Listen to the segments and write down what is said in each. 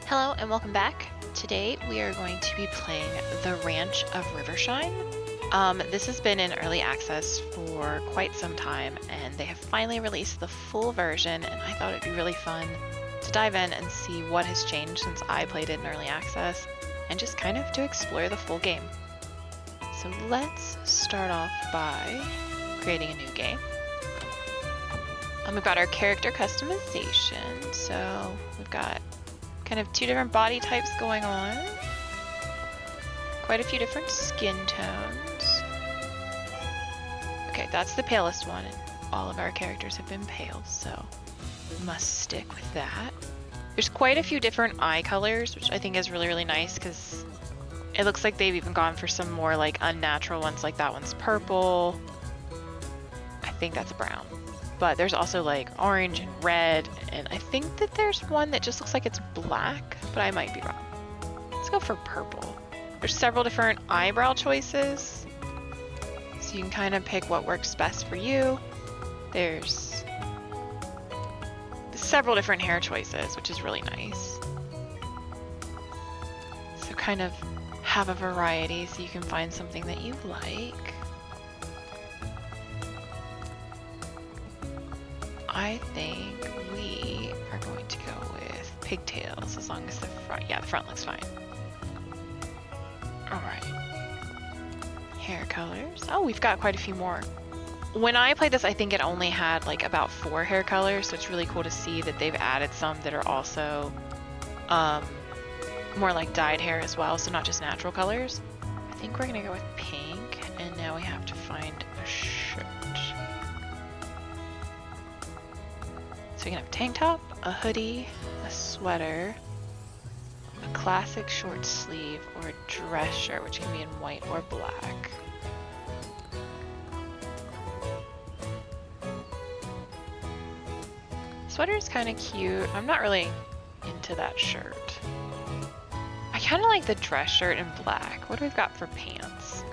Hello and welcome back. Today we are going to be playing The Ranch of Rivershine. This has been in early access for quite some time and they have finally released the full version, and I thought it'd be really fun to dive in and see what has changed since I played it in early access and just kind of to explore the full game. So let's start off by creating a new game. We've got our character customization, so we've got kind of two different body types going on. Quite a few different skin tones. Okay, that's the palest one, and all of our characters have been pale, so must stick with that. There's quite a few different eye colors, which I think is really, really nice because it looks like they've even gone for some more like unnatural ones, like that one's purple. I think that's brown. But there's also like orange and red, and I think that there's one that just looks like it's black, but I might be wrong. Let's go for purple. There's several different eyebrow choices, so you can kind of pick what works best for you. There's several different hair choices, which is really nice. So kind of have a variety so you can find something that you like. I think we are going to go with pigtails as long as the front, the front looks fine. All right. Hair colors. Oh, we've got quite a few more. When I played this, I think it only had like about 4 hair colors, so it's really cool to see that they've added some that are also more like dyed hair as well, so not just natural colors. I think we're gonna go with pink, and now we have to find a shirt. So we can have a tank top, a hoodie, a sweater, a classic short sleeve, or a dress shirt, which can be in white or black. Sweater is kind of cute. I'm not really into that shirt. I kind of like the dress shirt in black. What do we got for pants?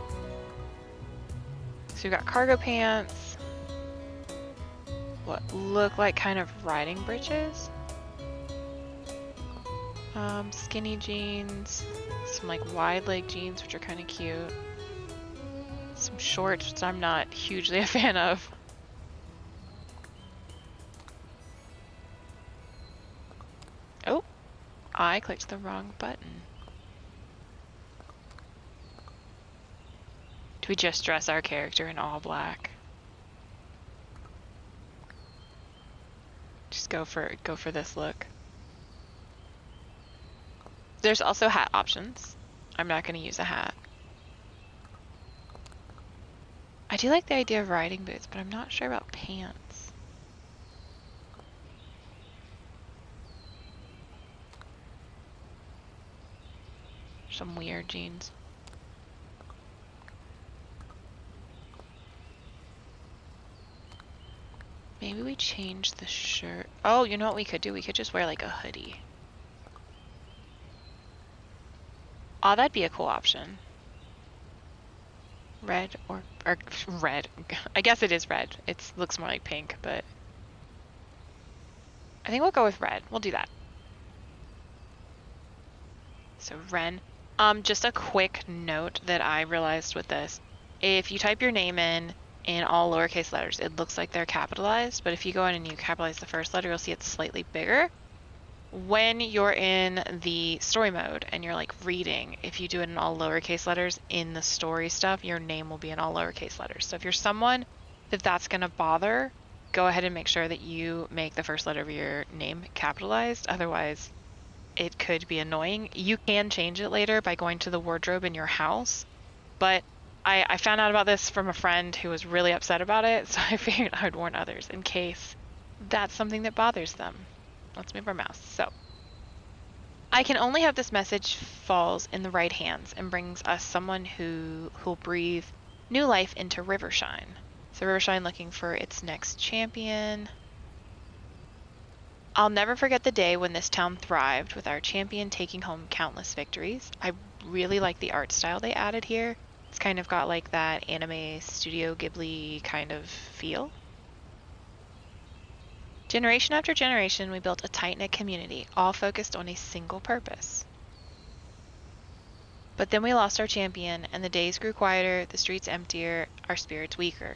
So we've got cargo pants. What look like kind of riding breeches. Skinny jeans, some like wide leg jeans, which are kind of cute. Some shorts, which I'm not hugely a fan of. Oh, I clicked the wrong button. Do we just dress our character in all black? Just go for this look. There's also hat options. I'm not going to use a hat. I do like the idea of riding boots, but I'm not sure about pants. Some weird jeans. Maybe we change the shirt. Oh, you know what we could do? We could just wear like a hoodie. Oh, that'd be a cool option. Red or red. I guess it is red. It looks more like pink, but I think we'll go with red. We'll do that. So Ren. Just a quick note that I realized with this. If you type your name in all lowercase letters, it looks like they're capitalized, but if you go in and you capitalize the first letter, you'll see it's slightly bigger. When you're in the story mode and you're like reading, if you do it in all lowercase letters in the story stuff, your name will be in all lowercase letters. So if you're someone that's gonna bother, go ahead and make sure that you make the first letter of your name capitalized. Otherwise, it could be annoying. You can change it later by going to the wardrobe in your house, but I found out about this from a friend who was really upset about it, so I figured I would warn others in case that's something that bothers them. Let's move our mouse. So, I can only have this message falls in the right hands and brings us someone who'll breathe new life into Rivershine. So Rivershine looking for its next champion. I'll never forget the day when this town thrived with our champion taking home countless victories. I really like the art style they added here. It's kind of got like that anime Studio Ghibli kind of feel. Generation after generation, we built a tight-knit community, all focused on a single purpose. But then we lost our champion, and the days grew quieter, the streets emptier, our spirits weaker.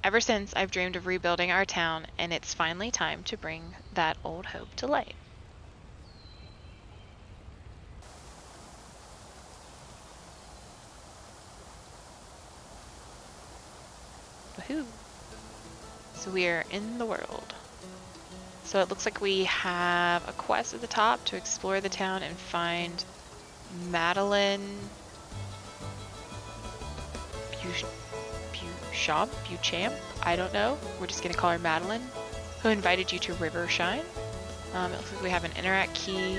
Ever since, I've dreamed of rebuilding our town, and it's finally time to bring that old hope to light. Woohoo! So we are in the world. So it looks like we have a quest at the top to explore the town and find Madeline Beauchamp? I don't know. We're just going to call her Madeline, who invited you to Rivershine. It looks like we have an interact key,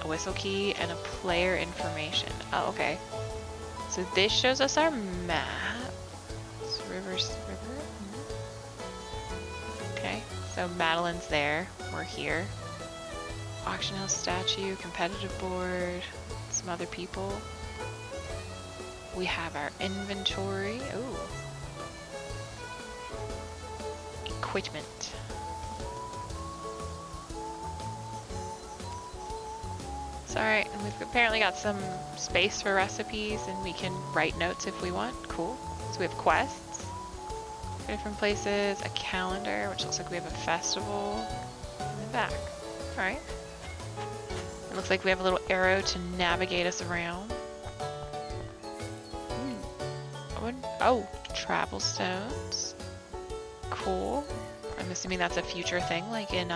a whistle key, and a player information. Oh, okay. So this shows us our map. It's river. Okay, so Madeline's there. We're here. Auction house statue, competitive board, some other people. We have our inventory. Ooh. Equipment. It's alright, and we've apparently got some space for recipes, and we can write notes if we want. Cool. So we have quests for different places, a calendar, which looks like we have a festival in the back. Alright. It looks like we have a little arrow to navigate us around. Oh, travel stones. Cool. I'm assuming that's a future thing, like in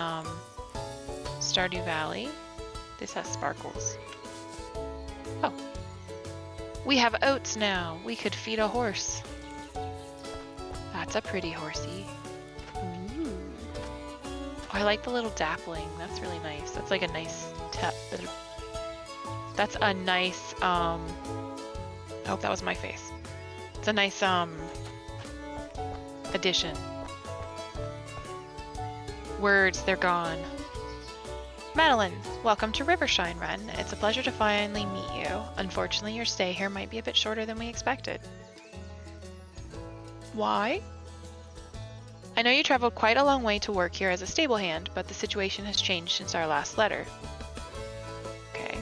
Stardew Valley. This has sparkles. Oh. We have oats now. We could feed a horse. That's a pretty horsey. Ooh. Oh, I like the little dappling. That's really nice. That's like a nice that's a nice oh, that was my face. It's a nice addition. Words, they're gone. Madeline, welcome to Rivershine, Ren. It's a pleasure to finally meet you. Unfortunately, your stay here might be a bit shorter than we expected. Why? I know you traveled quite a long way to work here as a stable hand, but the situation has changed since our last letter. Okay.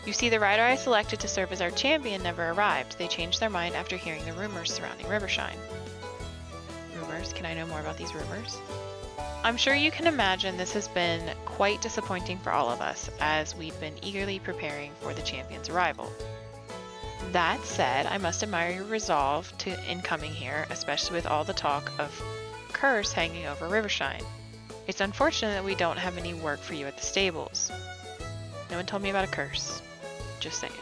You see, the rider I selected to serve as our champion never arrived. They changed their mind after hearing the rumors surrounding Rivershine. Rumors? Can I know more about these rumors? I'm sure you can imagine this has been quite disappointing for all of us, as we've been eagerly preparing for the champion's arrival. That said, I must admire your resolve in coming here, especially with all the talk of curse hanging over Rivershine. It's unfortunate that we don't have any work for you at the stables. No one told me about a curse. Just saying.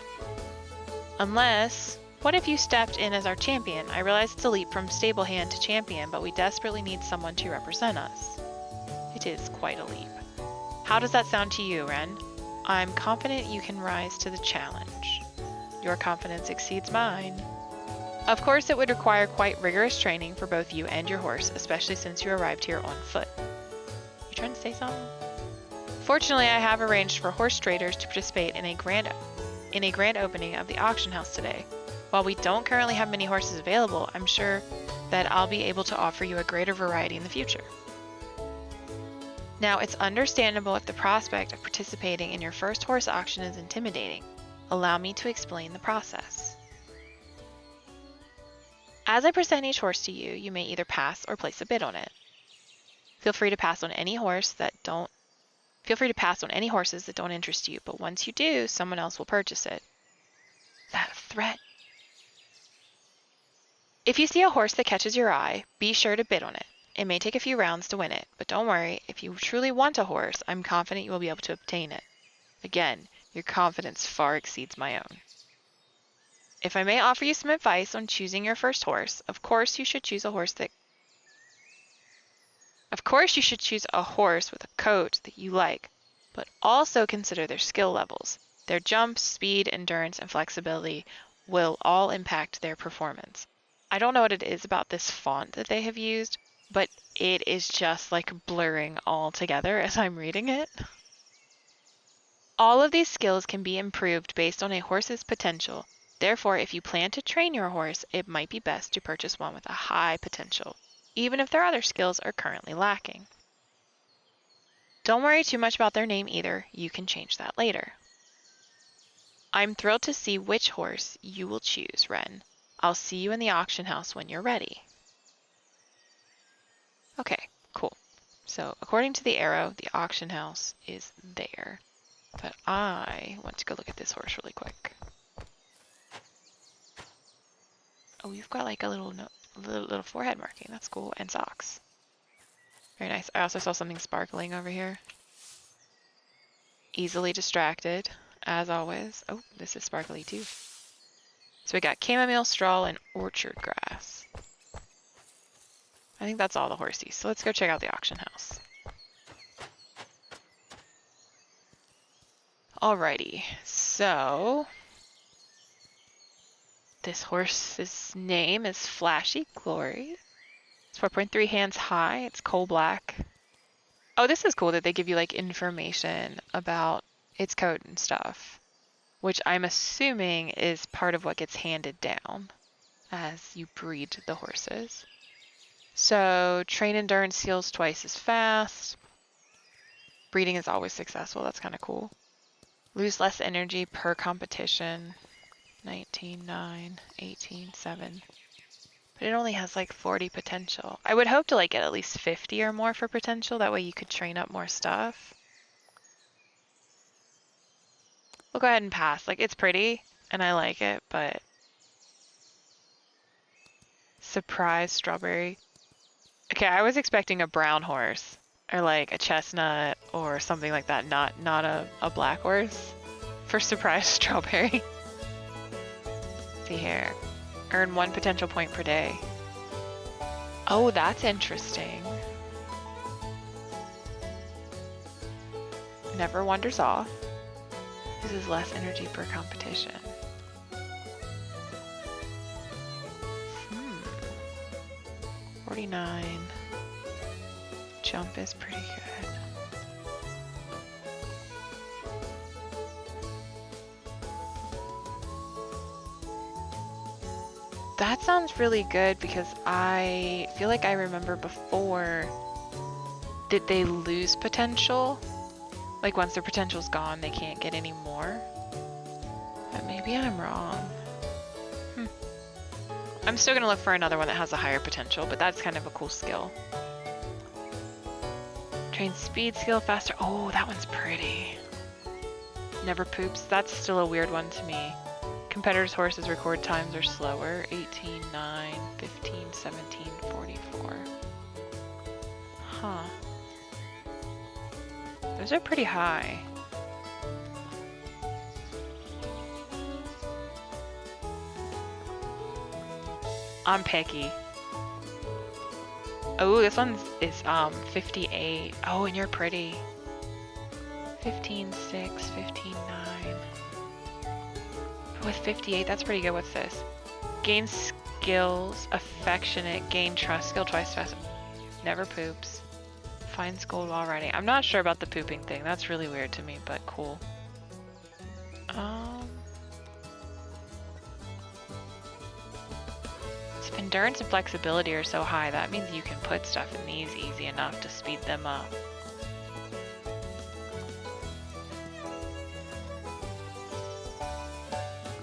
Unless, what if you stepped in as our champion? I realize it's a leap from stable hand to champion, but we desperately need someone to represent us. It is quite a leap. How does that sound to you, Ren? I'm confident you can rise to the challenge. Your confidence exceeds mine. Of course, it would require quite rigorous training for both you and your horse, especially since you arrived here on foot. You trying to say something? Fortunately, I have arranged for horse traders to participate in a grand opening of the auction house today. While we don't currently have many horses available, I'm sure that I'll be able to offer you a greater variety in the future. Now, it's understandable if the prospect of participating in your first horse auction is intimidating. Allow me to explain the process. As I present each horse to you, you may either pass or place a bid on it. Feel free to pass on any horses that don't interest you, but once you do, someone else will purchase it. That a threat? If you see a horse that catches your eye, be sure to bid on it. It may take a few rounds to win it, but don't worry, if you truly want a horse, I'm confident you will be able to obtain it. Again, your confidence far exceeds my own. If I may offer you some advice on choosing your first horse, of course you should choose a horse with a coat that you like, but also consider their skill levels. Their jump, speed, endurance, and flexibility will all impact their performance. I don't know what it is about this font that they have used, but it is just like blurring all together as I'm reading it. All of these skills can be improved based on a horse's potential. Therefore, if you plan to train your horse, it might be best to purchase one with a high potential. even if their other skills are currently lacking. Don't worry too much about their name either, you can change that later. I'm thrilled to see which horse you will choose, Ren. I'll see you in the auction house when you're ready. Okay, cool. So according to the arrow, the auction house is there. But I want to go look at this horse really quick. Oh, you've got like a little forehead marking. That's cool. And socks. Very nice. I also saw something sparkling over here. Easily distracted, as always. Oh, this is sparkly too. So we got chamomile, straw, and orchard grass. I think that's all the horsies. So let's go check out the auction house. Alrighty, so this horse's name is Flashy Glory. It's 4.3 hands high. It's coal black. Oh, this is cool that they give you like information about its coat and stuff, which I'm assuming is part of what gets handed down as you breed the horses. So train endurance heals twice as fast. Breeding is always successful. That's kind of cool. Lose less energy per competition. 19, 9, 18, 7. But it only has like 40 potential. I would hope to like get at least 50 or more for potential. That way you could train up more stuff. We'll go ahead and pass. Like, it's pretty and I like it, but surprise strawberry. Okay, I was expecting a brown horse or like a chestnut or something like that, not a black horse for surprise strawberry. See here. Earn 1 potential point per day. Oh, that's interesting. Never wanders off. Uses less energy per competition. 49. Jump is pretty good. That sounds really good because I feel like I remember before, did they lose potential? Like once their potential's gone, they can't get any more? But maybe I'm wrong. I'm still gonna look for another one that has a higher potential, but that's kind of a cool skill. Train speed skill faster. Oh, that one's pretty. Never poops. That's still a weird one to me. Competitors' horses' record times are slower. 18, 9, 15, 17, 44. Huh. Those are pretty high. I'm picky. Oh, this one is 58. Oh, and you're pretty. 15, 6, 15, 9. With 58, that's pretty good. What's this? Gain skills, affectionate, gain trust, skill twice fast. Never poops. Finds gold while riding. I'm not sure about the pooping thing. That's really weird to me, but cool. If endurance and flexibility are so high, that means you can put stuff in these easy enough to speed them up.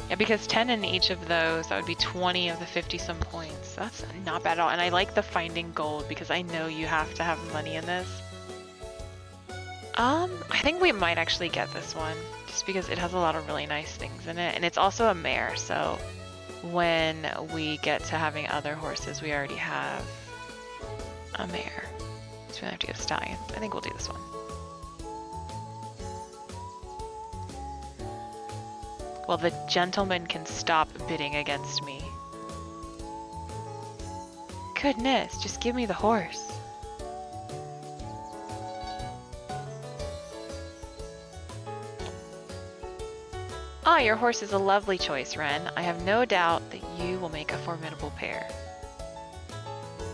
Yeah, because 10 in each of those, that would be 20 of the 50-some points. That's not bad at all. And I like the finding gold because I know you have to have money in this. I think we might actually get this one just because it has a lot of really nice things in it. And it's also a mare, so when we get to having other horses, we already have a mare. So we don't have to get a stallion. I think we'll do this one. Well, the gentleman can stop bidding against me. Goodness, just give me the horse. Ah, your horse is a lovely choice, Ren. I have no doubt that you will make a formidable pair.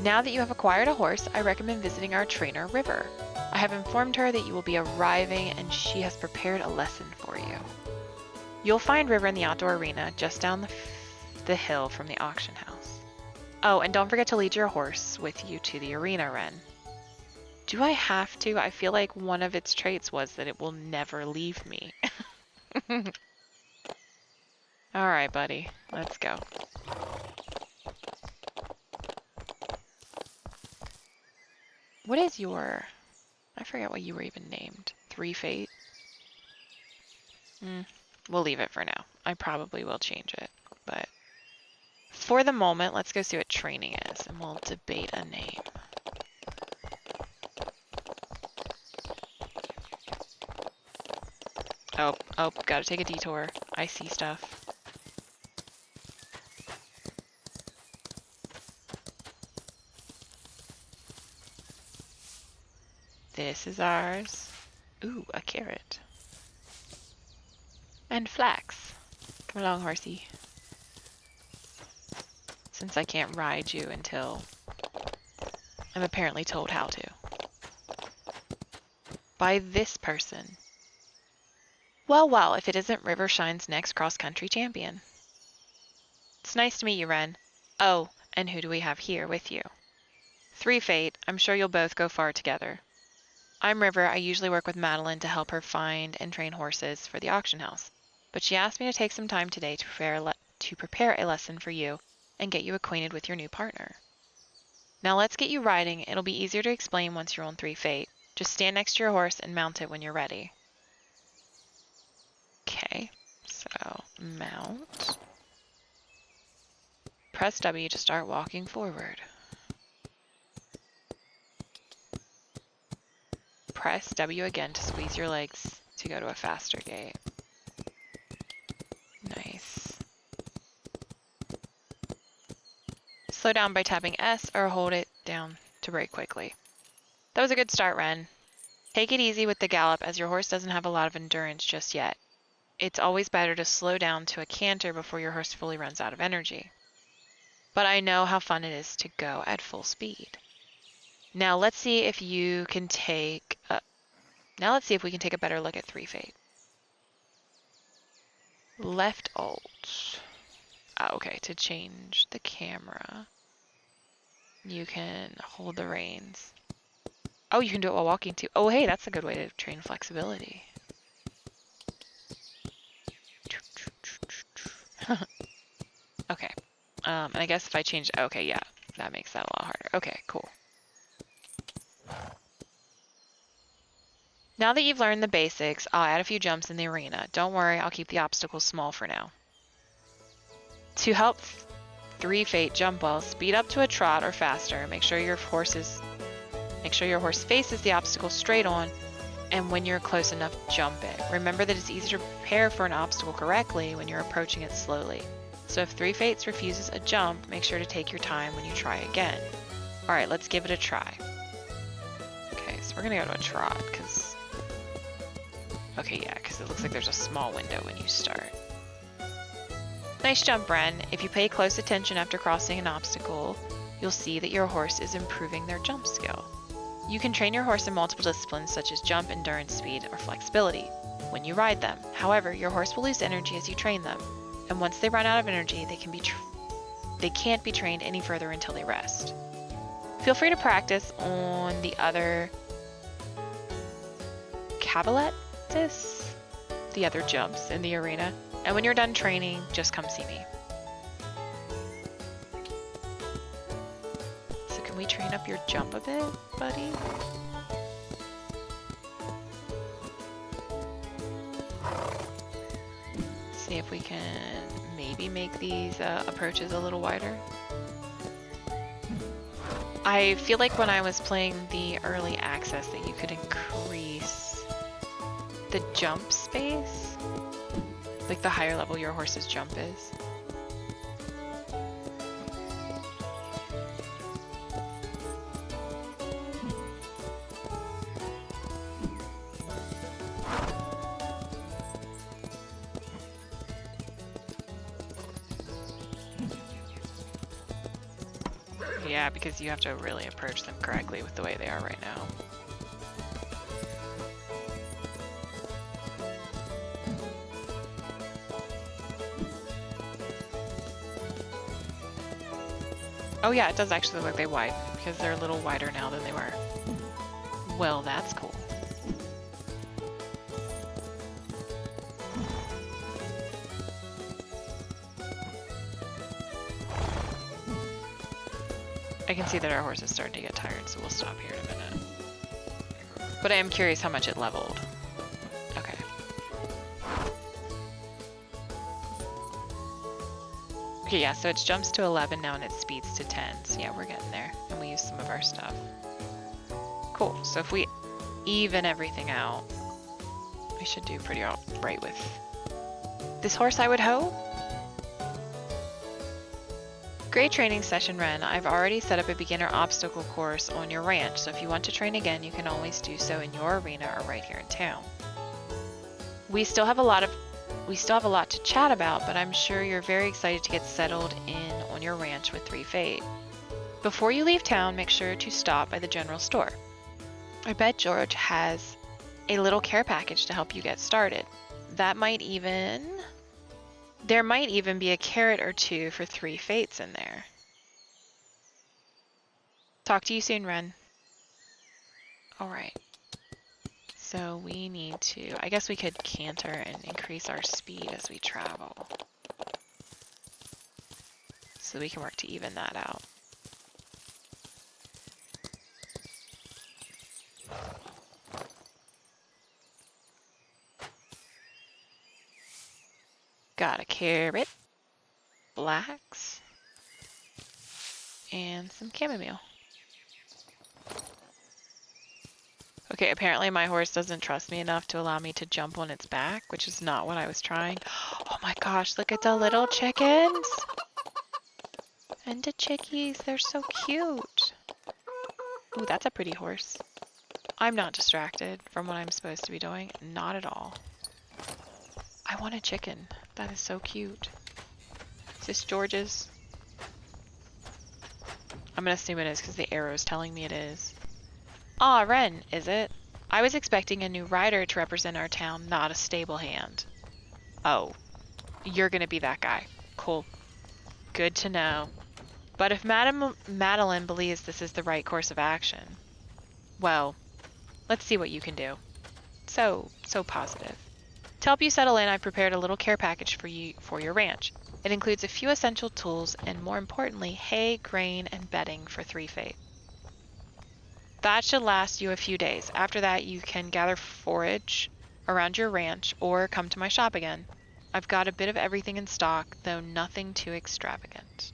Now that you have acquired a horse, I recommend visiting our trainer, River. I have informed her that you will be arriving and she has prepared a lesson for you. You'll find River in the outdoor arena just down the hill from the auction house. Oh, and don't forget to lead your horse with you to the arena, Ren. Do I have to? I feel like one of its traits was that it will never leave me. Alright, buddy. Let's go. What is your... I forget what you were even named. 3 Fate? We'll leave it for now. I probably will change it, but... For the moment, let's go see what training is, and we'll debate a name. Oh, gotta take a detour. I see stuff. This is ours. Ooh, a carrot. And flax. Come along, horsey. Since I can't ride you until I'm apparently told how to. By this person. Well, if it isn't Rivershine's next cross-country champion. It's nice to meet you, Ren. Oh, and who do we have here with you? 3 Fate. I'm sure you'll both go far together. I'm River. I usually work with Madeline to help her find and train horses for the auction house. But she asked me to take some time today to prepare a lesson for you and get you acquainted with your new partner. Now let's get you riding. It'll be easier to explain once you're on 3 Fate. Just stand next to your horse and mount it when you're ready. Okay, so mount. Press W to start walking forward. Press W again to squeeze your legs to go to a faster gait. Nice. Slow down by tapping S or hold it down to brake quickly. That was a good start, Ren. Take it easy with the gallop as your horse doesn't have a lot of endurance just yet. It's always better to slow down to a canter before your horse fully runs out of energy. But I know how fun it is to go at full speed. Now let's see if you can take we can take a better look at 3 Fate. Left Alt. Okay, to change the camera, you can hold the reins. Oh, you can do it while walking too. Oh, hey, that's a good way to train flexibility. Okay. And I guess if I change... Okay, yeah. That makes that a lot harder. Okay, cool. Now that you've learned the basics, I'll add a few jumps in the arena. Don't worry, I'll keep the obstacles small for now. To help 3 Fate jump well, speed up to a trot or faster. Make sure your horse faces the obstacle straight on, and when you're close enough, jump it. Remember that it's easier to prepare for an obstacle correctly when you're approaching it slowly. So if 3 Fates refuses a jump, make sure to take your time when you try again. Alright, let's give it a try. Okay, so we're gonna go to a trot, because... Okay, yeah, because it looks like there's a small window when you start. Nice jump, Ren. If you pay close attention after crossing an obstacle, you'll see that your horse is improving their jump skill. You can train your horse in multiple disciplines such as jump, endurance, speed, or flexibility when you ride them. However, your horse will lose energy as you train them, and once they run out of energy, they can't be trained any further until they rest. Feel free to practice on the other caballettes, the other jumps in the arena, and when you're done training, just come see me. So can we train up your jump a bit, buddy? See if we can maybe make these approaches a little wider. I feel like when I was playing the early access that you could increase the jump space, like the higher level your horse's jump is. Yeah, because you have to really approach them correctly with the way they are right now. Oh yeah, it does actually look like they widen because they're a little wider now than they were. Well, that's cool. I can see that our horse is starting to get tired, so we'll stop here in a minute. But I am curious how much it leveled. Okay. Okay, yeah, so it jumps to 11 now and it speeds to 10. So yeah, we're getting there. And we use some of our stuff. Cool. So if we even everything out, we should do pretty all right with this horse, I would hope. Great training session, Ren. I've already set up a beginner obstacle course on your ranch, so if you want to train again, you can always do so in your arena or right here in town. We still have a lot to chat about, but I'm sure you're very excited to get settled in on your ranch with 3 Fate. Before you leave town, make sure to stop by the general store. I bet George has a little care package to help you get started. There might even be a carrot or 2 for 3 Fates in there. Talk to you soon, Ren. Alright. So we need to... I guess we could canter and increase our speed as we travel. So we can work to even that out. Got a carrot, flax, and some chamomile. Okay, apparently my horse doesn't trust me enough to allow me to jump on its back, which is not what I was trying. Oh my gosh, look at the little chickens! And the chickies, they're so cute. Ooh, that's a pretty horse. I'm not distracted from what I'm supposed to be doing. Not at all. I want a chicken. That is so cute. Is this George's? I'm gonna assume it is because the arrow is telling me it is. Ah, Ren, is it? I was expecting a new rider to represent our town, not a stable hand. Oh, you're gonna be that guy. Cool. Good to know. But if Madame Madeline believes this is the right course of action, well, let's see what you can do. So positive. To help you settle in, I've prepared a little care package for you for your ranch. It includes a few essential tools and, more importantly, hay, grain, and bedding for 3 Fate. That should last you a few days. After that, you can gather forage around your ranch or come to my shop again. I've got a bit of everything in stock, though nothing too extravagant.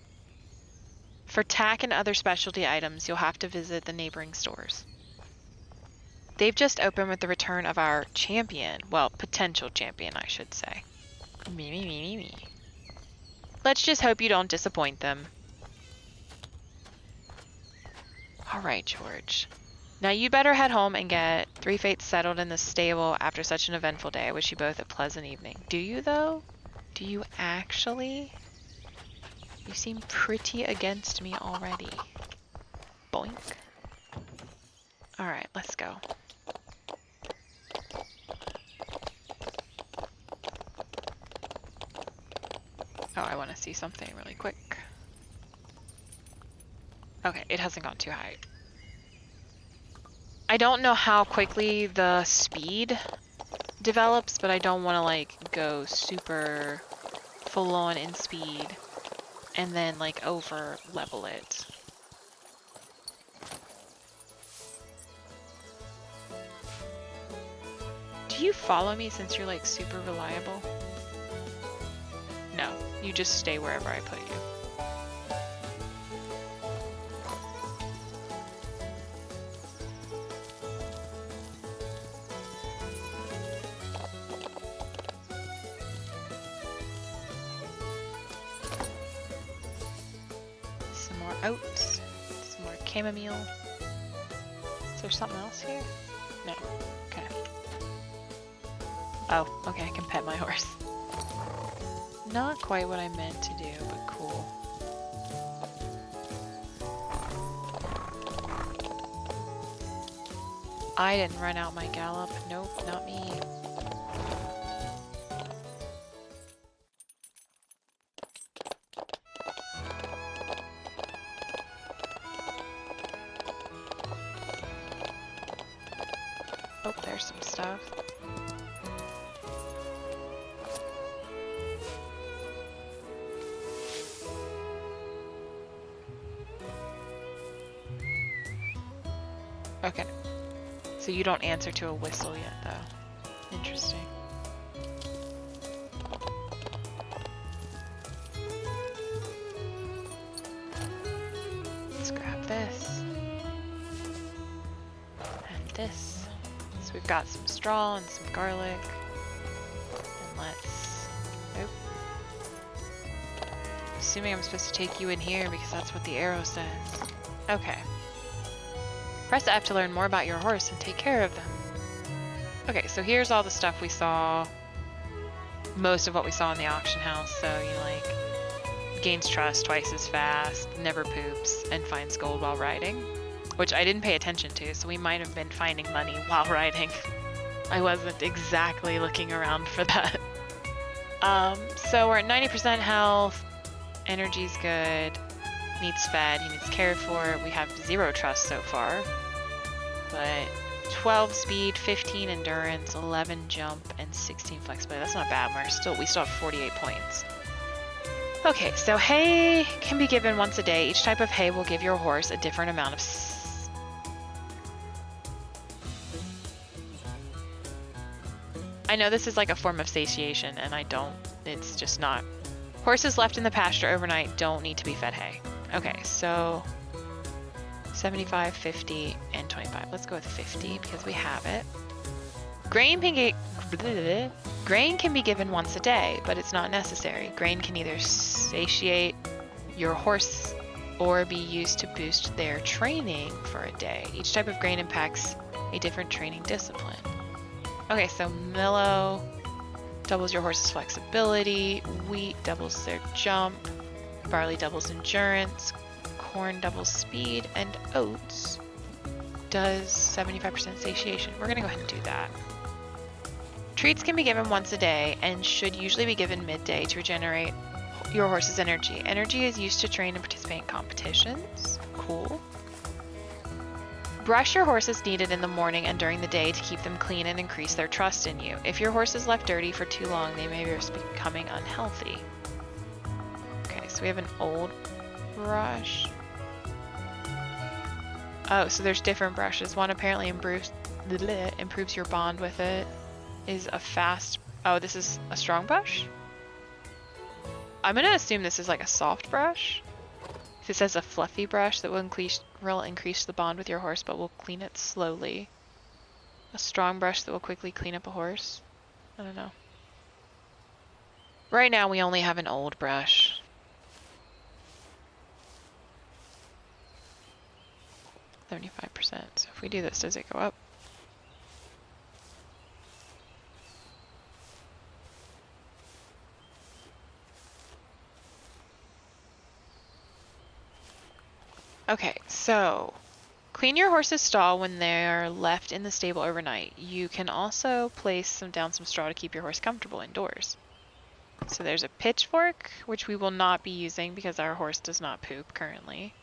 For tack and other specialty items, you'll have to visit the neighboring stores. They've just opened with the return of our champion. Well, potential champion, I should say. Me. Let's just hope you don't disappoint them. Alright, George. Now you better head home and get 3 Fates settled in the stable after such an eventful day. I wish you both a pleasant evening. Do you, though? Do you actually? You seem pretty against me already. Boink. Alright, let's go. Oh, I want to see something really quick. Okay, it hasn't gone too high. I don't know how quickly the speed develops, but I don't want to like go super full on in speed and then like over level it. Do you follow me since you're like super reliable? No, you just stay wherever I put you. Some more oats, some more chamomile. Is there something else here? No. Okay. Oh, okay, I can pet my horse. Not quite what I meant to do, but cool. I didn't run out my gallop. Nope, not me. Oh, there's some stuff. Okay. So you don't answer to a whistle yet, though. Interesting. Let's grab this. And this. So we've got some straw and some garlic. And let's... Oh. Assuming I'm supposed to take you in here because that's what the arrow says. Okay. Press F to learn more about your horse and take care of them. Okay, so here's all the stuff we saw. Most of what we saw in the auction house. So, you know, like, gains trust twice as fast, never poops, and finds gold while riding. Which I didn't pay attention to, so we might have been finding money while riding. I wasn't exactly looking around for that. So we're at 90% health. Energy's good. Needs fed, he needs cared for. We have 0 trust so far. But 12 speed, 15 endurance, 11 jump, and 16 flexibility. That's not bad. We still have 48 points. Okay, so hay can be given once a day. Each type of hay will give your horse a different amount of I know this is like a form of satiation, and it's just not. Horses left in the pasture overnight don't need to be fed hay. Okay, so 75, 50, and 25. Let's go with 50 because we have it. Grain can be given once a day, but it's not necessary. Grain can either satiate your horse or be used to boost their training for a day. Each type of grain impacts a different training discipline. Okay, so millow doubles your horse's flexibility, wheat doubles their jump, barley doubles endurance, corn doubles speed, and oats does 75% satiation. We're gonna go ahead and do that. Treats can be given once a day and should usually be given midday to regenerate your horse's energy. Energy is used to train and participate in competitions. Cool. Brush your horse as needed in the morning and during the day to keep them clean and increase their trust in you. If your horse is left dirty for too long, they may risk becoming unhealthy. Okay, so we have an old brush. Oh, so there's different brushes. One apparently improves your bond with it. Is a fast... Oh, this is a strong brush? I'm going to assume this is like a soft brush. If it says a fluffy brush that will increase the bond with your horse, but will clean it slowly. A strong brush that will quickly clean up a horse. I don't know. Right now we only have an old brush. .75%. So if we do this, does it go up? Okay, so clean your horse's stall when they're left in the stable overnight. You can also place down some straw to keep your horse comfortable indoors. So there's a pitchfork, which we will not be using because our horse does not poop currently.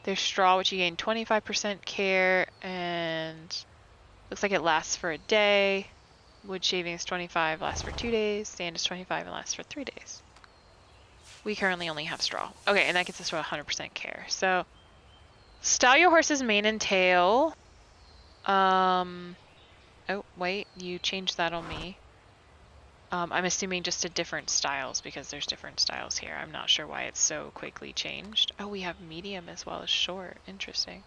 There's straw, which you gain 25% care, and looks like it lasts for a day. Wood shaving is 25, lasts for 2 days. Sand is 25 and lasts for 3 days. We currently only have straw. Okay, and that gets us to 100% care. So style your horse's mane and tail. Oh, wait, you changed that on me. I'm assuming just to different styles because there's different styles here. I'm not sure why it's so quickly changed. Oh, we have medium as well as short. Interesting.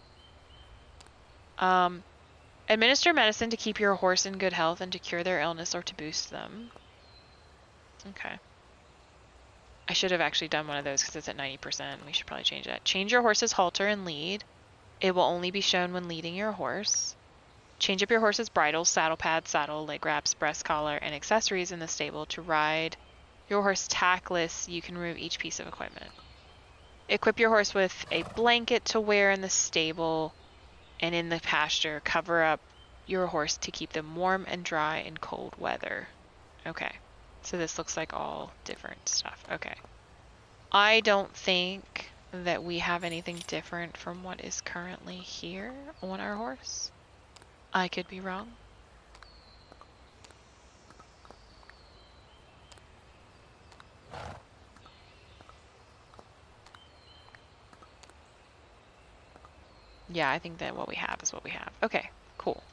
Administer medicine to keep your horse in good health and to cure their illness or to boost them. Okay. I should have actually done one of those because it's at 90%. We should probably change that. Change your horse's halter and lead. It will only be shown when leading your horse. Change up your horse's bridle, saddle pad, saddle, leg wraps, breast collar, and accessories in the stable to ride your horse tackless. You can remove each piece of equipment. Equip your horse with a blanket to wear in the stable and in the pasture. Cover up your horse to keep them warm and dry in cold weather. Okay. So this looks like all different stuff. Okay. I don't think that we have anything different from what is currently here on our horse. I could be wrong. Yeah, I think that what we have is what we have. Okay, cool.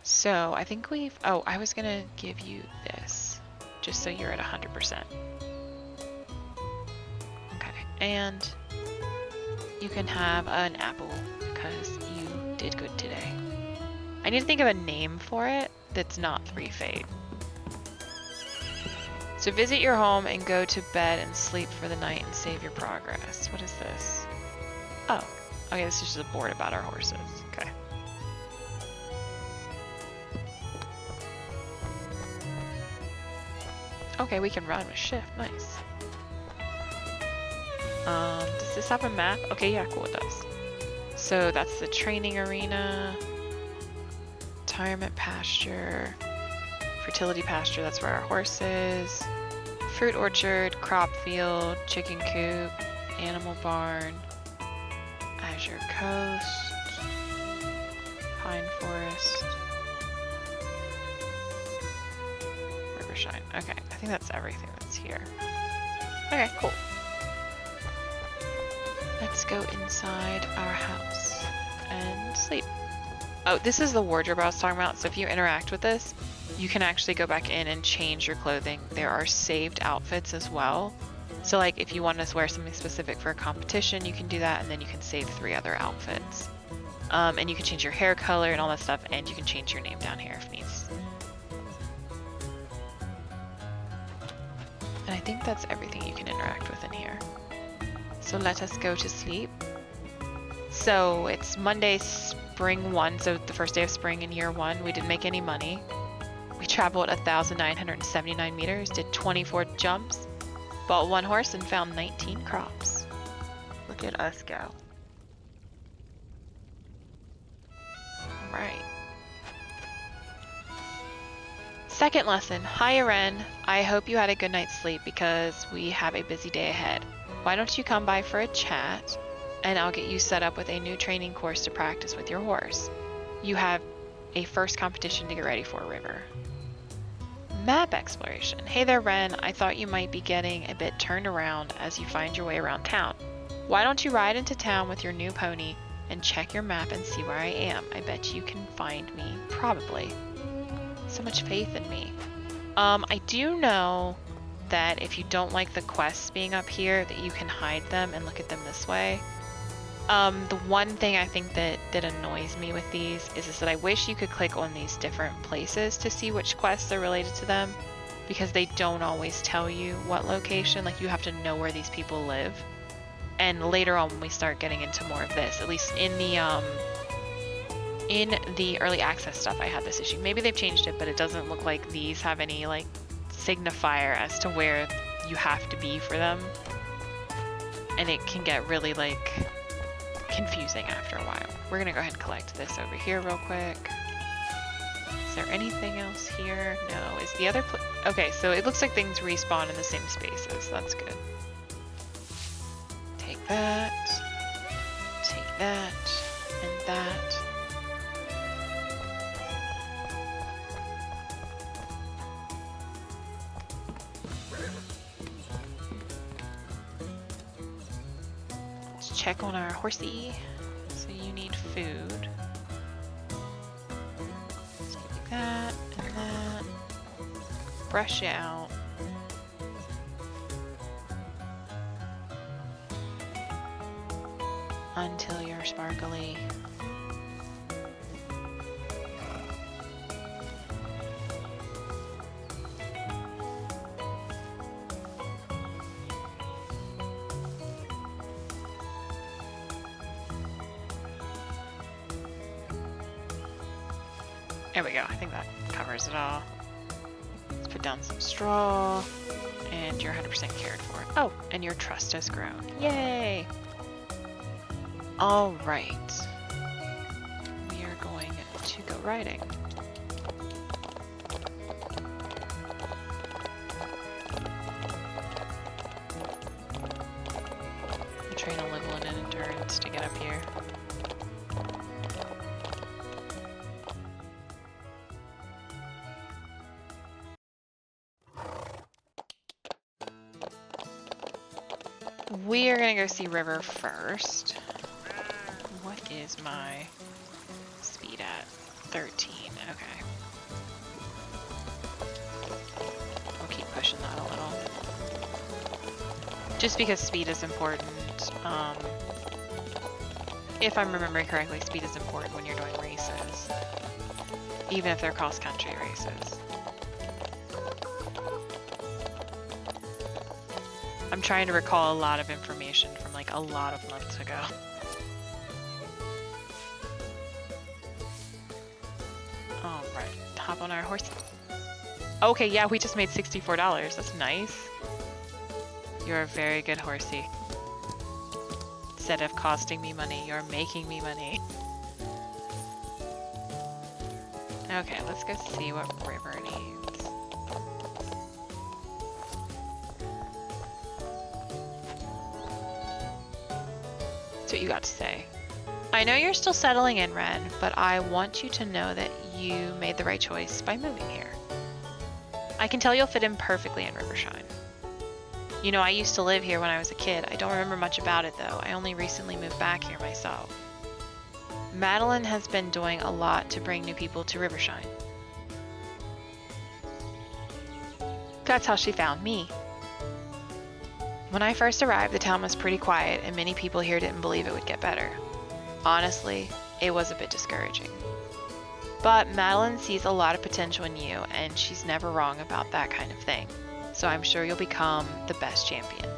So I think we've, oh, I was gonna give you this just so you're at 100%. Okay, and you can have an apple because you did good today. I need to think of a name for it that's not 3 fate. So visit your home and go to bed and sleep for the night and save your progress. What is this? Oh, okay, this is just a board about our horses. Okay. Okay, we can run with shift. Nice. Does this have a map? Okay, yeah, cool, it does. So that's the training arena, retirement pasture, fertility pasture, that's where our horse is, fruit orchard, crop field, chicken coop, animal barn, Azure Coast, pine forest, Rivershine. Okay, I think that's everything that's here. Okay, cool. Let's go inside our house and sleep. Oh, this is the wardrobe I was talking about. So if you interact with this, you can actually go back in and change your clothing. There are saved outfits as well. So like if you want to wear something specific for a competition, you can do that, and then you can save 3 other outfits. And you can change your hair color and all that stuff, and you can change your name down here if needs. And I think that's everything you can interact with in here. So let us go to sleep. So it's Monday, spring 1, so the first day of spring in year 1. We didn't make any money. We traveled 1,979 meters, did 24 jumps, bought 1 horse, and found 19 crops. Look at us go. Right. Second lesson. Hi, Aren. I hope you had a good night's sleep because we have a busy day ahead. Why don't you come by for a chat, and I'll get you set up with a new training course to practice with your horse. You have a first competition to get ready for, River. Map exploration. Hey there, Ren. I thought you might be getting a bit turned around as you find your way around town. Why don't you ride into town with your new pony and check your map and see where I am? I bet you can find me, probably. So much faith in me. I do know that if you don't like the quests being up here, that you can hide them and look at them this way. The one thing I think that annoys me with these is that I wish you could click on these different places to see which quests are related to them, because they don't always tell you what location. Like, you have to know where these people live. And later on, when we start getting into more of this, at least in the early access stuff, I had this issue. Maybe they've changed it, but it doesn't look like these have any like signifier as to where you have to be for them, and it can get really like confusing after a while. We're gonna go ahead and collect this over here real quick. Is there anything else here? No. Is the other okay, so it looks like things respawn in the same spaces. That's good. Take that, and that. Check on our horsey. So you need food. Let's give you that and that. Brush it out. Until you're sparkly. There we go. I think that covers it all. Let's put down some straw, and you're 100% cared for. Oh, and your trust has grown. Yay! All right. We are going to go riding. We'll train a little in endurance to get up here. We are gonna go see River first. What is is my speed at? 13. Okay. We'll keep pushing that a little. Just because speed is important. If I'm remembering correctly, speed is important when you're doing races. Even if they're cross-country races. I'm trying to recall a lot of information from like a lot of months ago. Alright, hop on our horse. Okay, yeah, we just made $64. That's nice. You're a very good horsey. Instead of costing me money, you're making me money. Okay, let's go see what River needs. That's what you got to say. I know you're still settling in, Ren, but I want you to know that you made the right choice by moving here. I can tell you'll fit in perfectly in Rivershine. You know, I used to live here when I was a kid. I don't remember much about it, though. I only recently moved back here myself. Madeline has been doing a lot to bring new people to Rivershine. That's how she found me. When I first arrived, the town was pretty quiet, and many people here didn't believe it would get better. Honestly, it was a bit discouraging. But Madeline sees a lot of potential in you, and she's never wrong about that kind of thing. So I'm sure you'll become the best champion.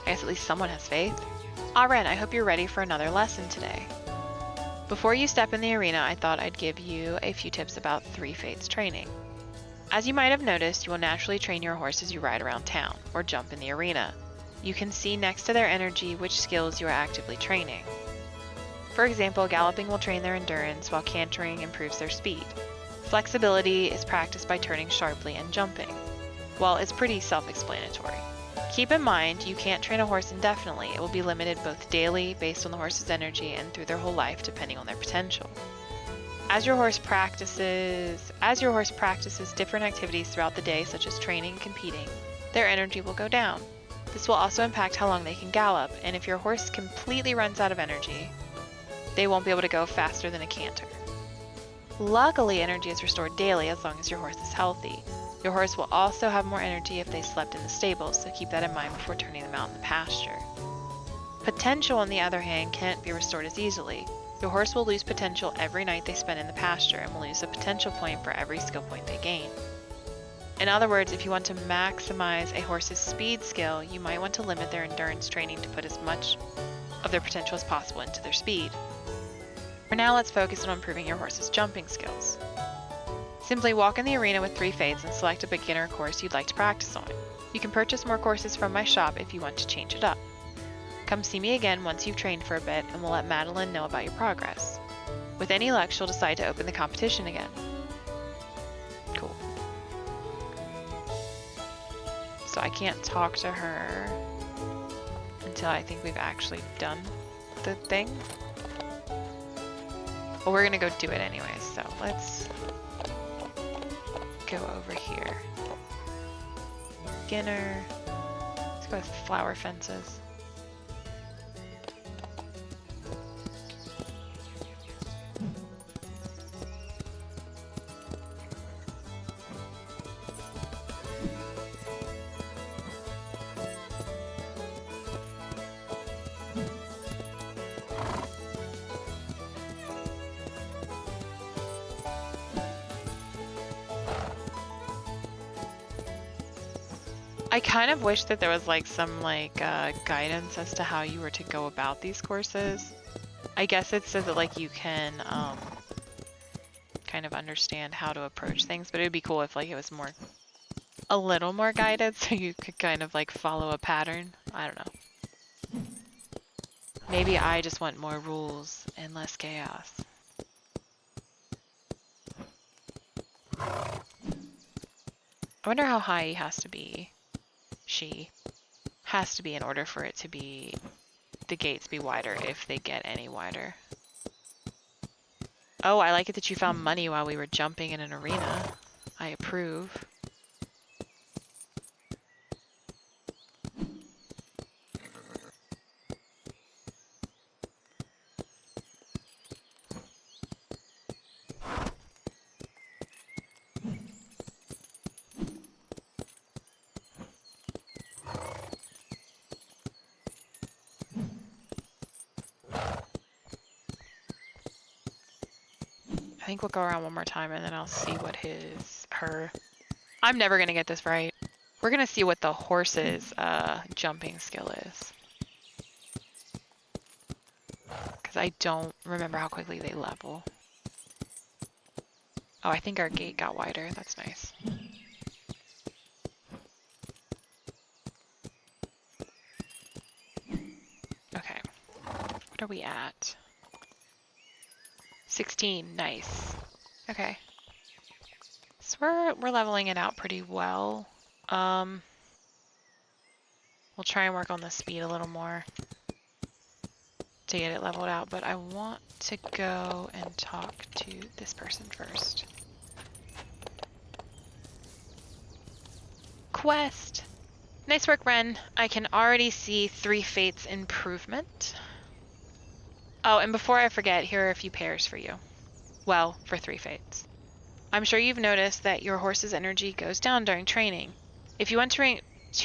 I guess at least someone has faith. Ren, I hope you're ready for another lesson today. Before you step in the arena, I thought I'd give you a few tips about 3 Fates training. As you might have noticed, you will naturally train your horse as you ride around town, or jump in the arena. You can see next to their energy which skills you are actively training. For example, galloping will train their endurance, while cantering improves their speed. Flexibility is practiced by turning sharply and jumping. Well, it's pretty self-explanatory. Keep in mind, you can't train a horse indefinitely. It will be limited both daily, based on the horse's energy, and through their whole life, depending on their potential. As your horse practices different activities throughout the day, such as training and competing, their energy will go down. This will also impact how long they can gallop, and if your horse completely runs out of energy, they won't be able to go faster than a canter. Luckily, energy is restored daily as long as your horse is healthy. Your horse will also have more energy if they slept in the stables, so keep that in mind before turning them out in the pasture. Potential, on the other hand, can't be restored as easily. Your horse will lose potential every night they spend in the pasture and will lose a potential point for every skill point they gain. In other words, if you want to maximize a horse's speed skill, you might want to limit their endurance training to put as much of their potential as possible into their speed. For now, let's focus on improving your horse's jumping skills. Simply walk in the arena with 3 Fates and select a beginner course you'd like to practice on. You can purchase more courses from my shop if you want to change it up. Come see me again once you've trained for a bit, and we'll let Madeline know about your progress. With any luck, she'll decide to open the competition again. Cool. So I can't talk to her until I think we've actually done the thing. Well, we're gonna go do it anyways, so let's go over here. Beginner. Let's go with flower fences. I kind of wish that there was like some guidance as to how you were to go about these courses. I guess it says that like you can kind of understand how to approach things, but it would be cool if like it was a little more guided so you could kind of like follow a pattern. I don't know. Maybe I just want more rules and less chaos. I wonder how high he has to be. She has to be in order for it to be, the gates be wider if they get any wider. Oh, I like it that you found money while we were jumping in an arena. I approve. I think we'll go around one more time and then I'll see what I'm never gonna get this right. We're gonna see what the horse's jumping skill is. Because I don't remember how quickly they level. Oh, I think our gate got wider. That's nice. Okay. What are we at? 16. Nice. Okay. So we're leveling it out pretty well. We'll try and work on the speed a little more to get it leveled out, but I want to go and talk to this person first. Quest! Nice work, Ren. I can already see 3 fates improvement. Oh, and before I forget, here are a few pairs for you. Well, for 3 fates. I'm sure you've noticed that your horse's energy goes down during training. If you want to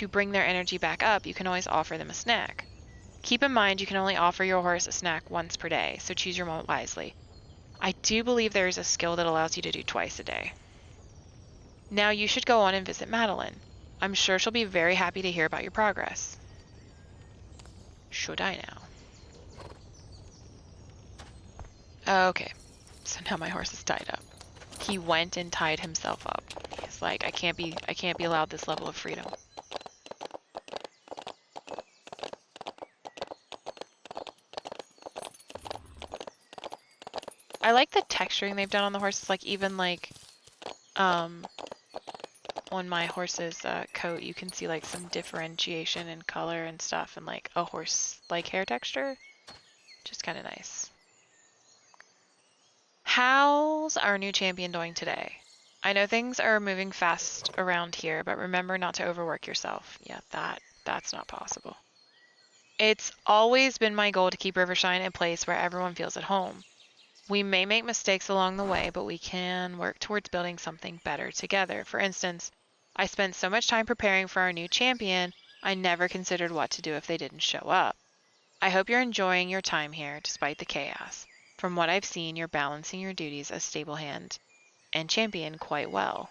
bring their energy back up, you can always offer them a snack. Keep in mind you can only offer your horse a snack once per day, so choose your moment wisely. I do believe there is a skill that allows you to do twice a day. Now you should go on and visit Madeline. I'm sure she'll be very happy to hear about your progress. Should I now? Okay, so now my horse is tied up. He went and tied himself up. He's like, I can't be allowed this level of freedom. I like the texturing they've done on the horses, like even like on my horse's coat you can see like some differentiation in color and stuff and like a horse like hair texture. Just kind of nice. How's our new champion doing today? I know things are moving fast around here, but remember not to overwork yourself. Yeah, that's not possible. It's always been my goal to keep Rivershine a place where everyone feels at home. We may make mistakes along the way, but we can work towards building something better together. For instance, I spent so much time preparing for our new champion, I never considered what to do if they didn't show up. I hope you're enjoying your time here, despite the chaos. From what I've seen, you're balancing your duties as stable hand and champion quite well.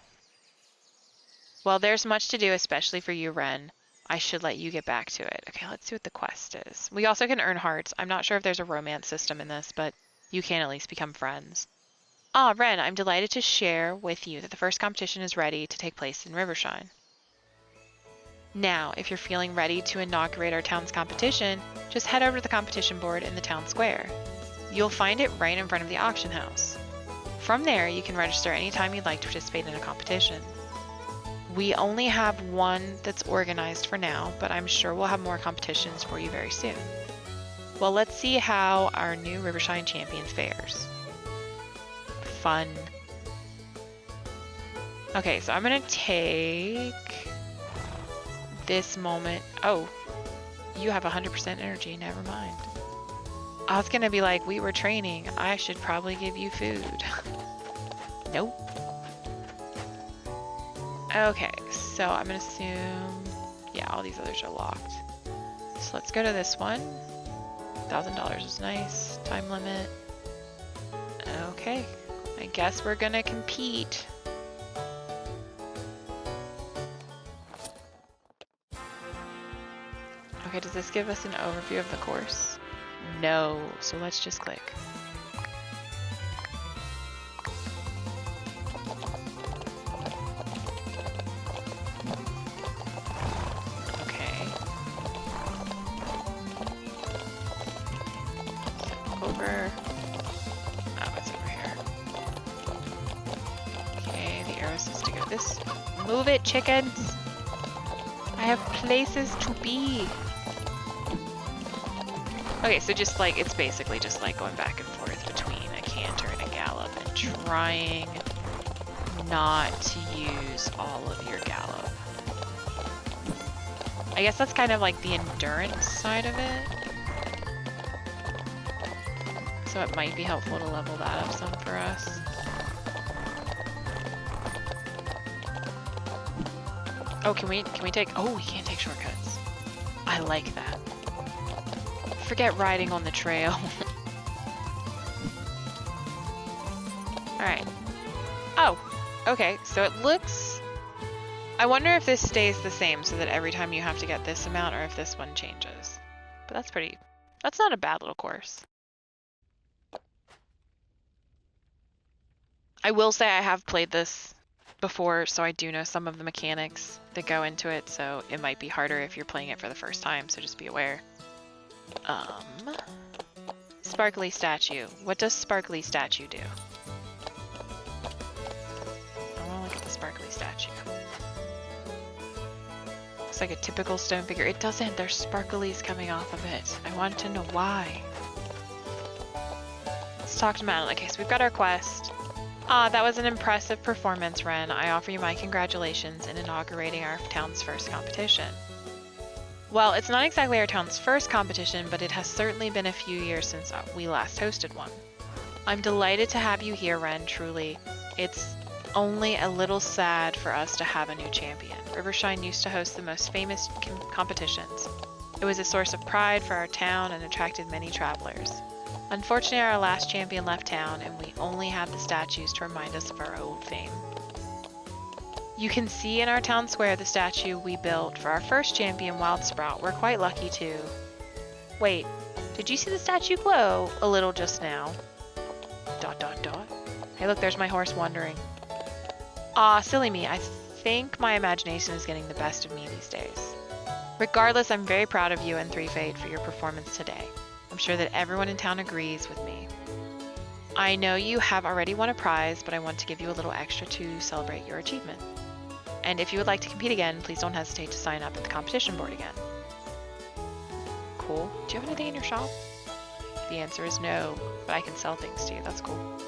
Well, there's much to do, especially for you, Ren. I should let you get back to it. Okay, let's see what the quest is. We also can earn hearts. I'm not sure if there's a romance system in this, but you can at least become friends. Ah, Ren, I'm delighted to share with you that the first competition is ready to take place in Rivershine. Now, if you're feeling ready to inaugurate our town's competition, just head over to the competition board in the town square. You'll find it right in front of the auction house. From there, you can register anytime you'd like to participate in a competition. We only have one that's organized for now, but I'm sure we'll have more competitions for you very soon. Well, let's see how our new Rivershine champion fares. Fun. Okay, so I'm gonna take this moment. Oh, you have 100% energy, never mind. I was gonna be like, we were training. I should probably give you food. Nope. Okay, so I'm gonna assume, yeah, all these others are locked. So let's go to this one. $1,000 is nice. Time limit. Okay, I guess we're gonna compete. Okay, does this give us an overview of the course? No, so let's just click. Okay. Over. Oh, it's over here. Okay, the arrow says to go this. Move it, chickens! I have places to be. Okay, so just like, it's basically just like going back and forth between a canter and a gallop and trying not to use all of your gallop. I guess that's kind of like the endurance side of it. So it might be helpful to level that up some for us. Oh, can we take, oh, we can't take shortcuts. I like that. Forget riding on the trail. Alright. Oh, okay, so it looks... I wonder if this stays the same so that every time you have to get this amount or if this one changes. But that's pretty... That's not a bad little course. I will say I have played this before, so I do know some of the mechanics that go into it, so it might be harder if you're playing it for the first time, so just be aware. Sparkly statue. What does sparkly statue do? I want to look at the sparkly statue. Looks like a typical stone figure. It doesn't. There's sparklies coming off of it. I want to know why. Let's talk to Madeline. Okay, so we've got our quest. That was an impressive performance, Ren. I offer you my congratulations in inaugurating our town's first competition. Well, it's not exactly our town's first competition, but it has certainly been a few years since we last hosted one. I'm delighted to have you here, Ren, truly. It's only a little sad for us to have a new champion. Rivershine used to host the most famous competitions. It was a source of pride for our town and attracted many travelers. Unfortunately, our last champion left town, and we only have the statues to remind us of our old fame. You can see in our town square the statue we built for our first champion, Wild Sprout. We're quite lucky too. Wait, did you see the statue glow a little just now? ... Hey look, there's my horse wandering. Silly me, I think my imagination is getting the best of me these days. Regardless, I'm very proud of you and Three Fade for your performance today. I'm sure that everyone in town agrees with me. I know you have already won a prize, but I want to give you a little extra to celebrate your achievement. And if you would like to compete again, please don't hesitate to sign up at the competition board again. Cool. Do you have anything in your shop? The answer is no, but I can sell things to you. That's cool.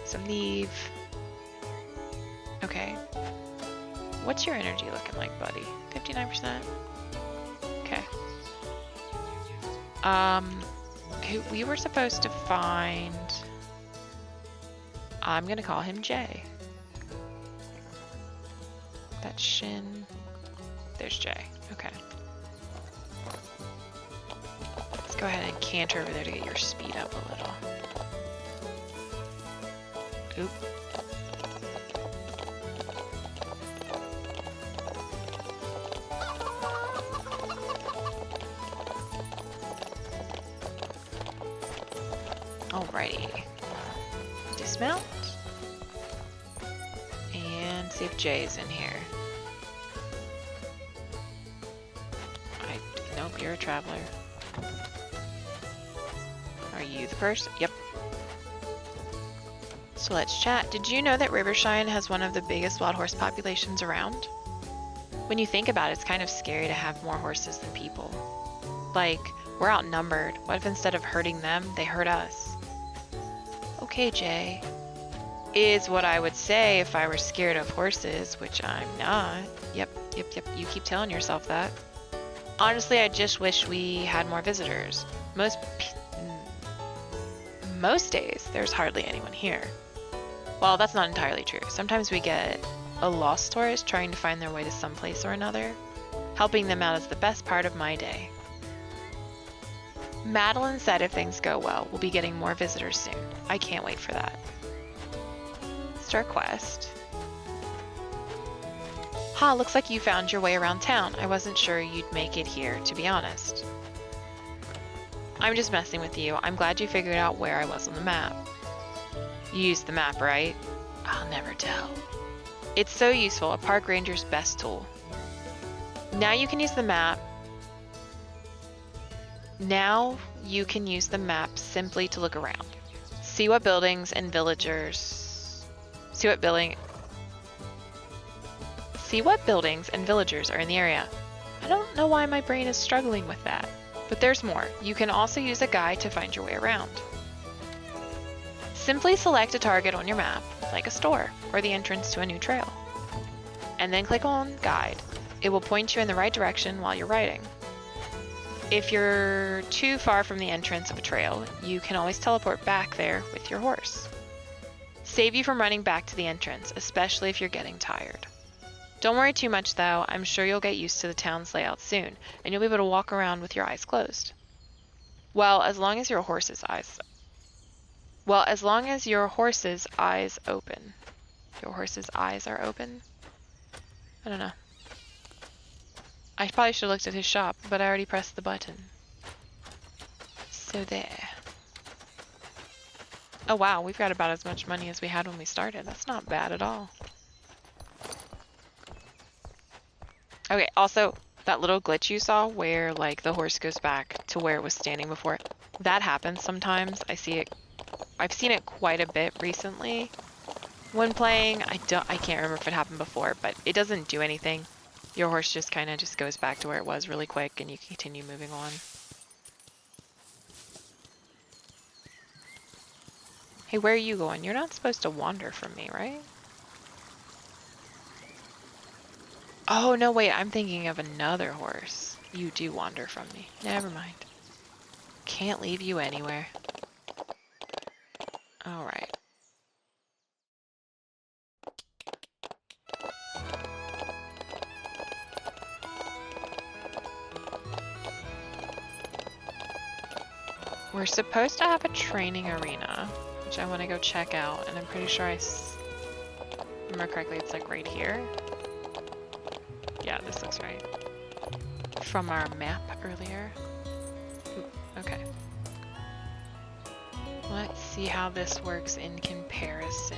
Some leave. Okay. What's your energy looking like, buddy? 59%? Okay. We were supposed to find... I'm gonna call him Jay. That's Shin. There's Jay. Okay. Let's go ahead and canter over there to get your speed up a little. Oop. Alrighty. Dismount. And see if Jay's in here. Nope, you're a traveler. Are you the person? Yep. So let's chat. Did you know that Rivershine has one of the biggest wild horse populations around? When you think about it, it's kind of scary to have more horses than people. Like, we're outnumbered. What if instead of hurting them, they hurt us? Okay, Jay. Is what I would say if I were scared of horses, which I'm not. Yep. You keep telling yourself that. Honestly, I just wish we had more visitors. Most days, there's hardly anyone here. Well, that's not entirely true. Sometimes we get a lost tourist trying to find their way to some place or another. Helping them out is the best part of my day. Madeline said if things go well, we'll be getting more visitors soon. I can't wait for that. Start quest. Ha, looks like you found your way around town. I wasn't sure you'd make it here, to be honest. I'm just messing with you. I'm glad you figured out where I was on the map. You used the map, right? I'll never tell. It's so useful, a park ranger's best tool. Now you can use the map. Now you can use the map simply to look around. See what buildings and villagers... See what buildings and villagers are in the area. I don't know why my brain is struggling with that. But there's more. You can also use a guide to find your way around. Simply select a target on your map, like a store or the entrance to a new trail. And then click on Guide. It will point you in the right direction while you're riding. If you're too far from the entrance of a trail, you can always teleport back there with your horse. Save you from running back to the entrance, especially if you're getting tired. Don't worry too much though, I'm sure you'll get used to the town's layout soon, and you'll be able to walk around with your eyes closed. Well, as long as your horse's eyes... Well, as long as your horse's eyes open. Your horse's eyes are open? I don't know. I probably should have looked at his shop, but I already pressed the button. So there. Oh wow, we've got about as much money as we had when we started. That's not bad at all. Okay, also, that little glitch you saw where like the horse goes back to where it was standing before, that happens sometimes. I've seen it quite a bit recently when playing. I can't remember if it happened before, but it doesn't do anything. Your horse just kind of just goes back to where it was really quick and you continue moving on. Hey, where are you going? You're not supposed to wander from me, right? Oh, no, wait, I'm thinking of another horse. You do wander from me. Never mind. Can't leave you anywhere. All right. We're supposed to have a training arena, which I want to go check out, and I'm pretty sure I remember correctly, it's like right here. Yeah, this looks right. From our map earlier. Ooh, okay. Let's see how this works in comparison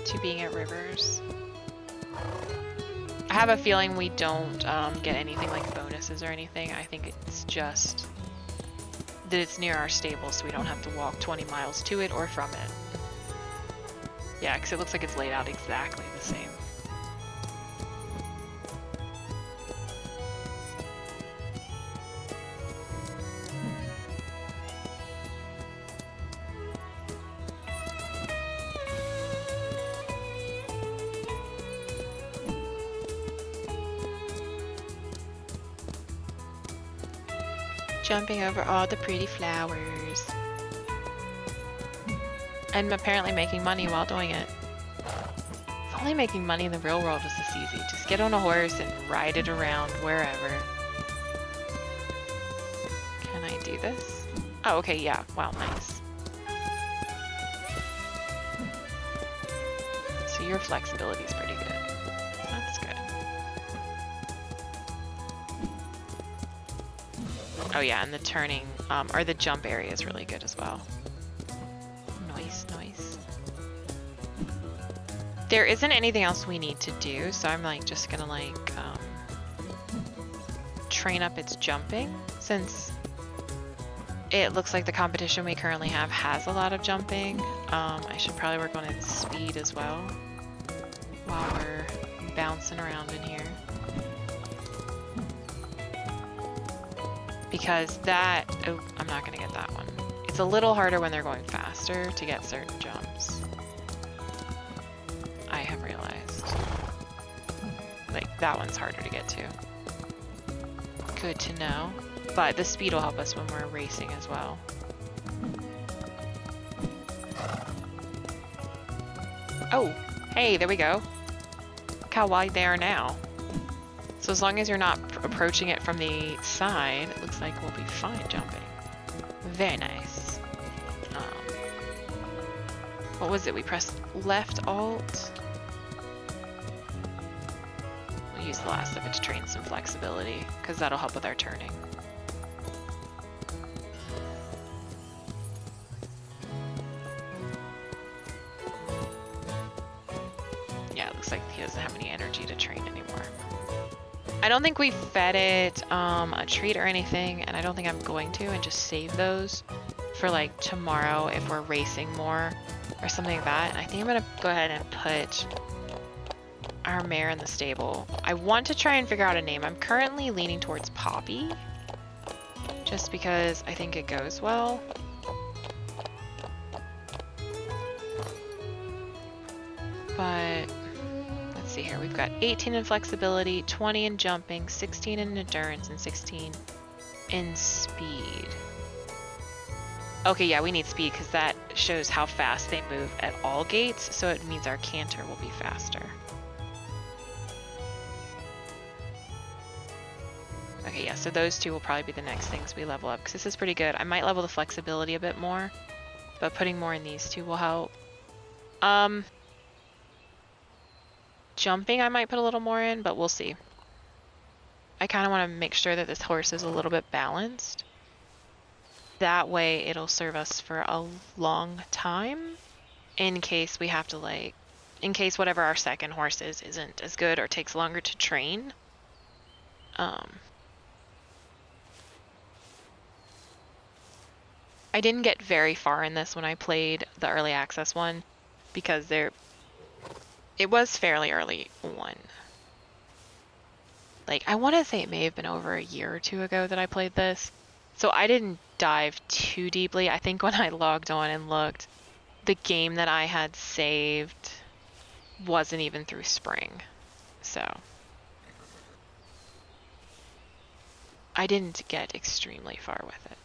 to being at Rivers. I have a feeling we don't get anything like bonuses or anything. I think it's just that it's near our stable, so we don't have to walk 20 miles to it or from it. Yeah, because it looks like it's laid out exactly the same. Jumping over all the pretty flowers. And apparently making money while doing it. If only making money in the real world was this easy. Just get on a horse and ride it around wherever. Can I do this? Oh, okay, yeah. Wow, nice. So your flexibility is pretty good. That's good. Oh yeah, and the turning, or the jump area is really good as well. Nice, nice. There isn't anything else we need to do, so I'm like just gonna like train up its jumping, since it looks like the competition we currently have has a lot of jumping. I should probably work on its speed as well while we're bouncing around in here. Because that, oh, I'm not gonna get that one. It's a little harder when they're going faster to get certain jumps. I have realized. Like, that one's harder to get to. Good to know. But the speed will help us when we're racing as well. Oh, hey, there we go. Look how wide they are now. So as long as you're not approaching it from the side, it looks like we'll be fine jumping. Very nice. What was it? We pressed left alt. We'll use the last of it to train some flexibility, because that'll help with our turning. Yeah, it looks like he doesn't have any energy to train anymore. I don't think we fed it a treat or anything, and I don't think I'm going to, and just save those for like tomorrow if we're racing more or something like that. And I think I'm gonna go ahead and put our mare in the stable. I want to try and figure out a name. I'm currently leaning towards Poppy, just because I think it goes well. But let's see here. We've got 18 in flexibility, 20 in jumping, 16 in endurance, and 16 in speed. Okay, yeah, we need speed because that shows how fast they move at all gates, so it means our canter will be faster. Okay, yeah, so those two will probably be the next things we level up, because this is pretty good. I might level the flexibility a bit more, but putting more in these two will help. Jumping I might put a little more in, but we'll see. I kind of want to make sure that this horse is a little bit balanced. That way it'll serve us for a long time in case we have to, like, in case whatever our second horse is isn't as good or takes longer to train. I didn't get very far in this when I played the early access one because it was fairly early on. Like, I want to say it may have been over a year or two ago that I played this. So I didn't dive too deeply. I think when I logged on and looked, the game that I had saved wasn't even through spring. So I didn't get extremely far with it.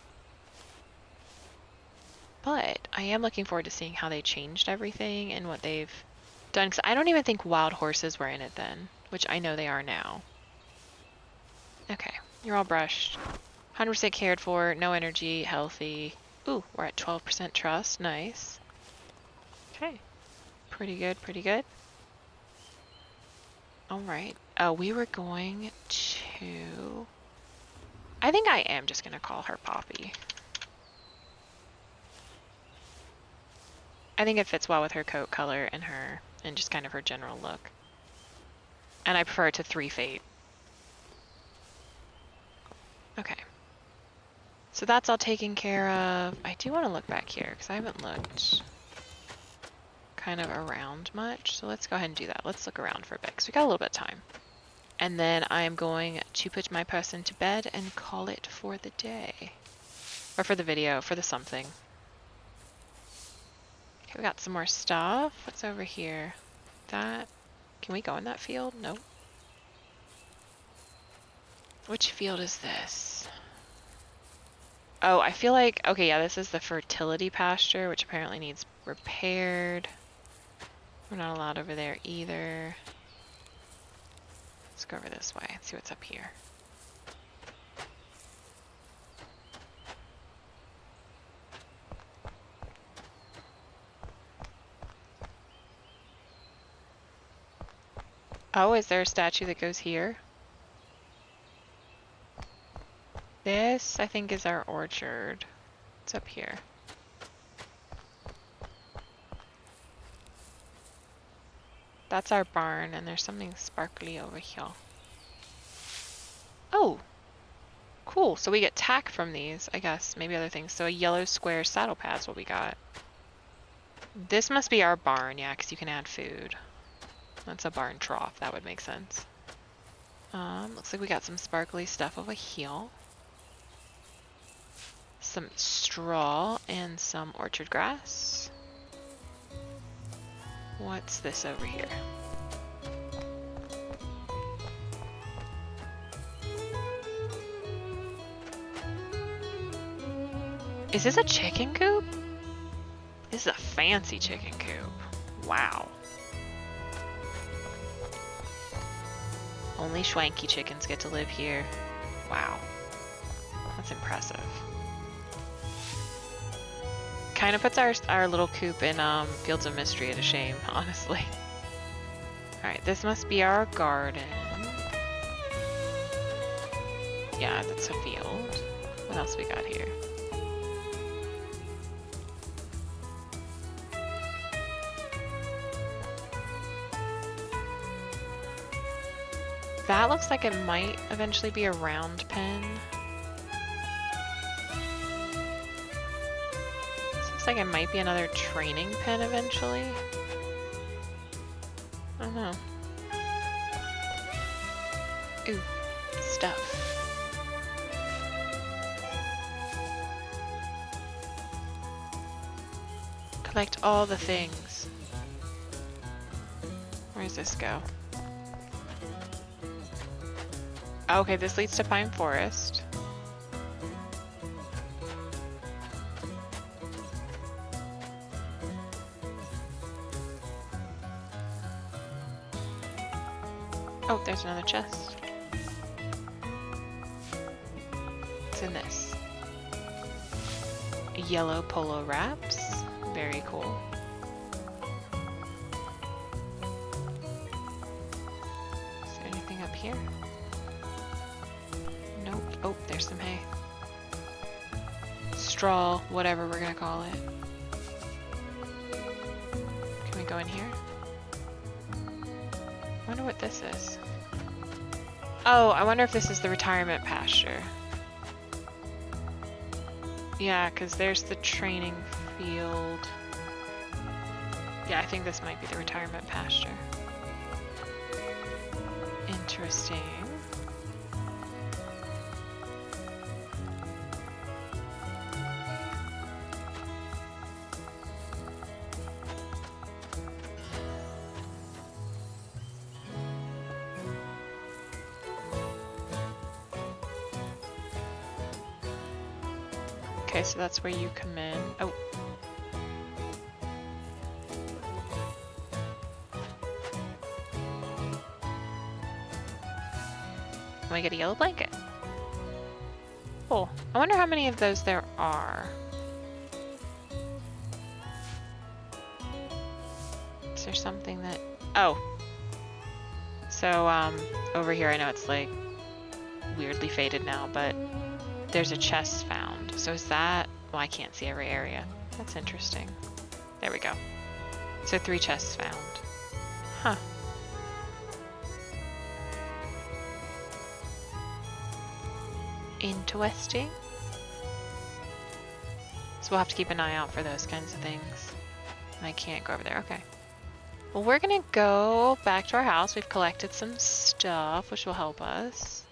But I am looking forward to seeing how they changed everything and what they've done. Because I don't even think wild horses were in it then, which I know they are now. Okay, you're all brushed. 100% cared for, no energy, healthy. Ooh, we're at 12% trust, nice. Okay, pretty good, pretty good. All right, we were going to... I think I am just gonna call her Poppy. I think it fits well with her coat color and just kind of her general look. And I prefer it to 3 Fate. Okay. So that's all taken care of. I do want to look back here because I haven't looked kind of around much. So let's go ahead and do that. Let's look around for a bit because we got a little bit of time. And then I am going to put my person to bed and call it for the day. Or for the video, for the something. Okay, we got some more stuff. What's over here? That. Can we go in that field? Nope. Which field is this? Oh, I feel like, okay, yeah, this is the fertility pasture, which apparently needs repaired. We're not allowed over there either. Let's go over this way and see what's up here. Oh, is there a statue that goes here? This, I think, is our orchard. It's up here. That's our barn, and there's something sparkly over here. Oh! Cool, so we get tack from these, I guess. Maybe other things. So a yellow square saddle pad's what we got. This must be our barn, yeah, because you can add food. That's a barn trough, that would make sense. Looks like we got some sparkly stuff over here. Some straw and some orchard grass. What's this over here? Is this a chicken coop? This is a fancy chicken coop. Wow. Only Schwanky chickens get to live here. Wow. That's impressive. Kind of puts our little coop in Fields of Mystery to shame, honestly. Alright, this must be our garden. Yeah, that's a field. What else we got here? That looks like it might eventually be a round pen. This looks like it might be another training pen eventually. I don't know. Ooh, stuff. Collect all the things. Where does this go? Okay, this leads to Pine Forest. Oh, there's another chest. What's in this? A yellow polo wraps. Very cool. Is there anything up here? Nope. Oh, there's some hay. Straw, whatever we're gonna call it. Can we go in here? I wonder what this is. Oh, I wonder if this is the retirement pasture. Yeah, because there's the training field. Yeah, I think this might be the retirement pasture. Interesting. Okay, so that's where you come in. Oh. And we get a yellow blanket. Cool. I wonder how many of those there are. Is there something that... Oh. So, over here I know it's like weirdly faded now, but there's a chest found. So is that... Well, I can't see every area. That's interesting. There we go. So 3 chests found. Huh. Interesting. So we'll have to keep an eye out for those kinds of things. I can't go over there. Okay. Well, we're gonna go back to our house. We've collected some stuff, which will help us.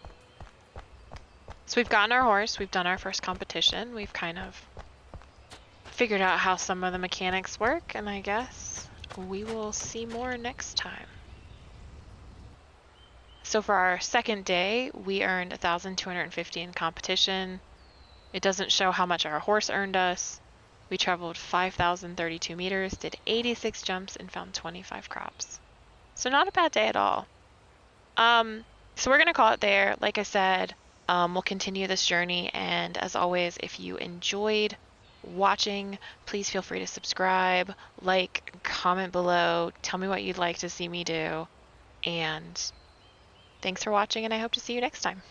So we've gotten our horse. We've done our first competition. We've kind of figured out how some of the mechanics work, and I guess we will see more next time. So for our second day, we earned 1,250 in competition. It doesn't show how much our horse earned us. We traveled 5,032 meters, did 86 jumps, and found 25 crops. So not a bad day at all. So we're gonna call it there. Like I said, we'll continue this journey, and as always, if you enjoyed watching, please feel free to subscribe, like, comment below, tell me what you'd like to see me do, and thanks for watching, and I hope to see you next time.